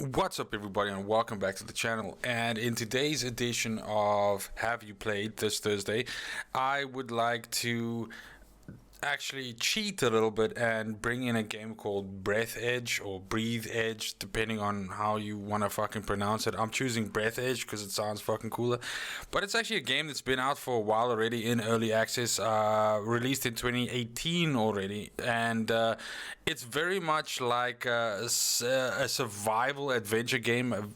What's up, everybody, and welcome back to the channel. And in today's edition of Have You Played this Thursday, I would like to actually cheat a little bit and bring in a game called Breathedge or Breathedge, depending on how you want to fucking pronounce it. I'm choosing Breathedge because it sounds fucking cooler, but it's actually a game that's been out for a while already in early access, released in 2018 already, and it's very much like a survival adventure game,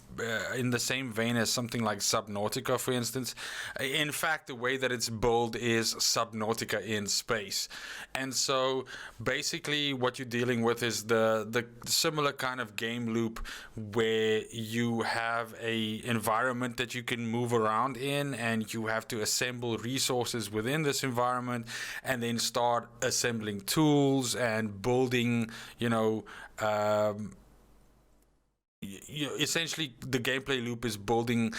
in the same vein as something like Subnautica, for instance. In fact, the way that it's built is Subnautica in space. And so basically what you're dealing with is the similar kind of game loop where you have a environment that you can move around in, and you have to assemble resources within this environment and then start assembling tools and building, essentially the gameplay loop is building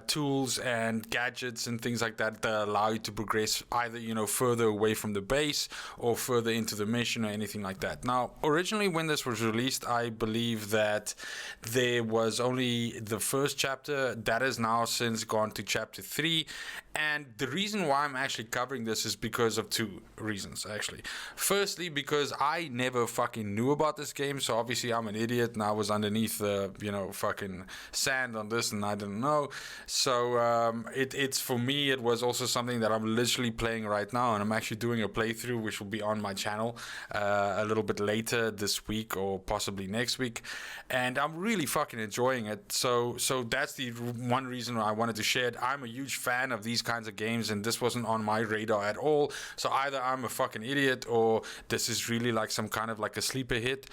tools and gadgets and things like that that allow you to progress either further away from the base or further into the mission or anything like that. Now, originally when this was released, I believe that there was only the first chapter. That has now since gone to chapter 3, and the reason why I'm actually covering this is because of two reasons, actually. Firstly, because I never fucking knew about this game, so obviously I'm an idiot and I was underneath the fucking sand on this and I didn't know. So it's for me, it was also something that I'm literally playing right now, and I'm actually doing a playthrough which will be on my channel a little bit later this week or possibly next week, and I'm really fucking enjoying it. So that's the one reason I wanted to share it. I'm a huge fan of these kinds of games, and this wasn't on my radar at all. So either I'm a fucking idiot or this is really like some kind of like a sleeper hit,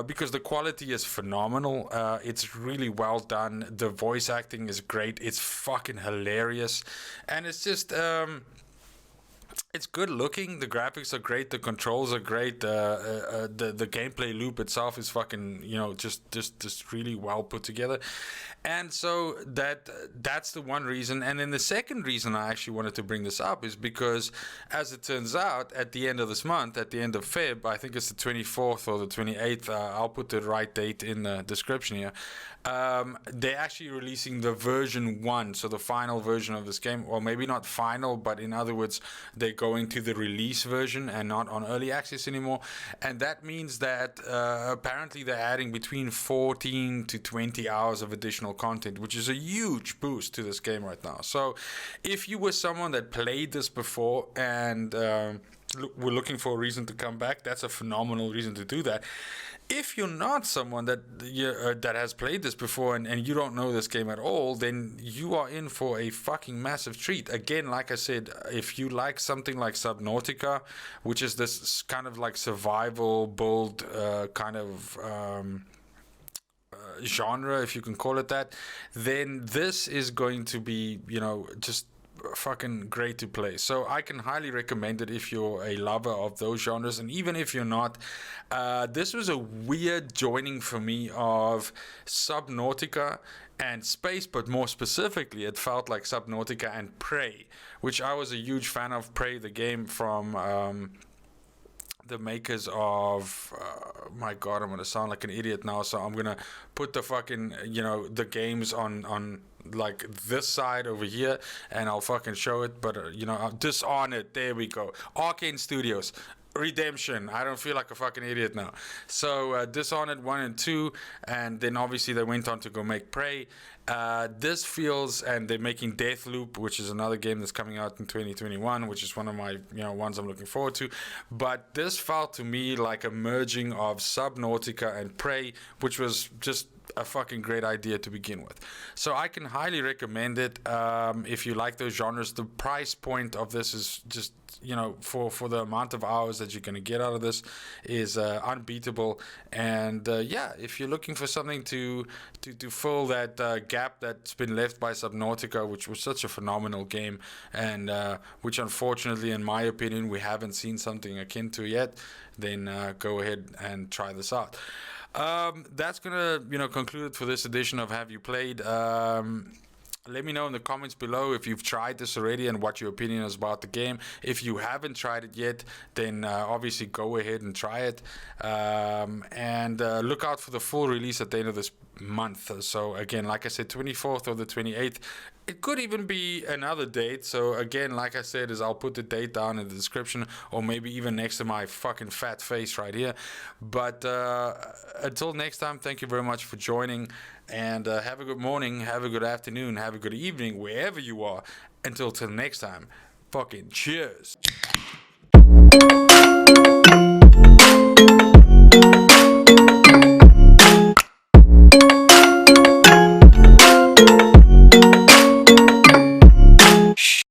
because the quality is phenomenal. It's really well done. The voice acting is great. It's fucking hilarious, and it's just it's good looking. The graphics are great. The controls are great. The gameplay loop itself is fucking just really well put together. And so that's the one reason. And then the second reason I actually wanted to bring this up is because, as it turns out, at the end of this month, at the end of Feb, I think it's the 24th or the 28th, I'll put the right date in the description here, they're actually releasing the version 1, so the final version of this game. Well, maybe not final, but in other words, they're going to the release version and not on early access anymore. And that means that apparently they're adding between 14 to 20 hours of additional content, which is a huge boost to this game right now. So if you were someone that played this before and we're looking for a reason to come back, that's a phenomenal reason to do that. If you're not someone that that has played this before and you don't know this game at all, then you are in for a fucking massive treat. Again, like I said, if you like something like Subnautica, which is this kind of like survival build kind of genre, if you can call it that, then this is going to be just fucking great to play. So I can highly recommend it if you're a lover of those genres, and even if you're not, this was a weird joining for me of Subnautica and space, but more specifically it felt like Subnautica and Prey, which I was a huge fan of. Prey, the game from the makers of my god, I'm gonna sound like an idiot now, so I'm gonna put the fucking the games on like this side over here and I'll fucking show it, but Dishonored, there we go, Arcane Studios, Redemption. I don't feel like a fucking idiot now. So Dishonored 1 and 2, and then obviously they went on to go make Prey. This feels, and they're making Deathloop, which is another game that's coming out in 2021, which is one of my ones I'm looking forward to. But this felt to me like a merging of Subnautica and Prey, which was just a fucking great idea to begin with. So I can highly recommend it if you like those genres. The price point of this is just for the amount of hours that you're going to get out of this is unbeatable. And if you're looking for something to fill that gap that's been left by Subnautica, which was such a phenomenal game, and which unfortunately in my opinion we haven't seen something akin to yet, then go ahead and try this out. That's gonna conclude it for this edition of Have You Played. Let me know in the comments below if you've tried this already and what your opinion is about the game. If you haven't tried it yet, then obviously go ahead and try it. And look out for the full release at the end of this month. So again, like I said, 24th or the 28th. It could even be another date. So again, like I said, is I'll put the date down in the description, or maybe even next to my fucking fat face right here. But until next time, thank you very much for joining, and have a good morning, have a good afternoon, have a good evening, wherever you are. Until next time, fucking cheers.